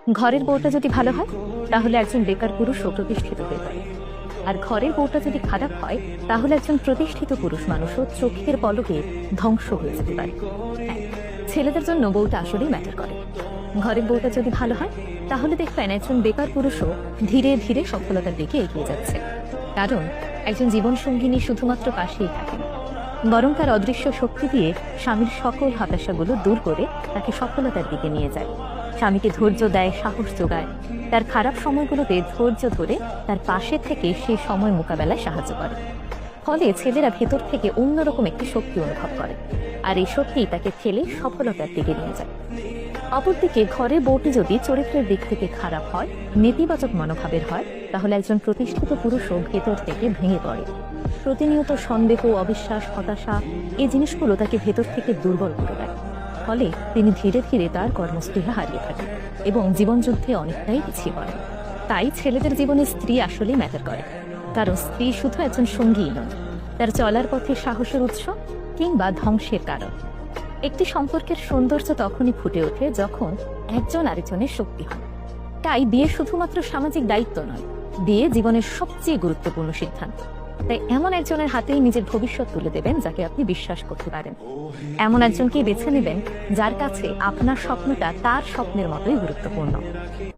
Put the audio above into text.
ঘরের বউটা যদি ভালো হয় তাহলে একজন বেকার পুরুষও প্রতিষ্ঠিত হয়ে পারে, আর ঘরের বউটা যদি খারাপ হয় তাহলে একজন প্রতিষ্ঠিত পুরুষ মানুষও চোখের পলকে ধ্বংস হয়ে যেতে পারে। হ্যাঁ, ছেলেদের জন্য বউটা আসলেই ম্যাটার করে। ঘরের বউটা যদি ভালো হয় তাহলে দেখবেন একজন বেকার পুরুষও ধীরে ধীরে সফলতার দিকে এগিয়ে যাচ্ছে, কারণ একজন জীবনসঙ্গিনী শুধুমাত্র পাশেই থাকে না, বরং তার অদৃশ্য শক্তি দিয়ে স্বামীর সকল হতাশাগুলো দূর করে তাকে সফলতার দিকে নিয়ে যায়। স্বামীকে ধৈর্য দেয়, সাহস যোগায়, তার খারাপ সময়গুলোতে ধৈর্য ধরে তার পাশে থেকে সেই সময় মোকাবেলায় সাহায্য করে। ফলে ছেলেরা ভেতর থেকে অন্যরকম একটি শক্তি অনুভব করে, আর এই শক্তি তাকে ঠেলে সফলতার দিকে নিয়ে যায়। অপরদিকে ঘরে বউটি যদি চরিত্রের দিক থেকে খারাপ হয়, নেতিবাচক মনোভাবের হয়, তাহলে একজন প্রতিষ্ঠিত পুরুষও ভেতর থেকে ভেঙে পড়ে। প্রতিনিয়ত সন্দেহ, অবিশ্বাস, হতাশা এই জিনিসগুলো তাকে ভেতর থেকে দুর্বল করে দেয়। ফলে তিনি ধীরে ধীরে তার কর্মস্পৃহা হারিয়ে থাকেন এবং জীবনযুদ্ধে অনেকটাই পিছিয়ে পড়েন। তাই ছেলেদের জীবনে স্ত্রী আসলেই ম্যাটার করে, কারণ স্ত্রী শুধু একজন সঙ্গীই নয়, তার চলার পথে সাহসের উৎস কিংবা ধ্বংসের কারণ। একটি সম্পর্কের সৌন্দর্য তখনই ফুটে ওঠে যখন একজন আরেকজনের শক্তি হয়। তাই বিয়ে শুধুমাত্র সামাজিক দায়িত্ব নয়, বিয়ে জীবনের সবচেয়ে গুরুত্বপূর্ণ সিদ্ধান্ত। তাই এমন একজনের হাতেই নিজের ভবিষ্যৎ তুলে দেবেন যাকে আপনি বিশ্বাস করতে পারেন। এমন একজনকেই বেছে নেবেন যার কাছে আপনার স্বপ্নটা তার স্বপ্নের মতোই গুরুত্বপূর্ণ।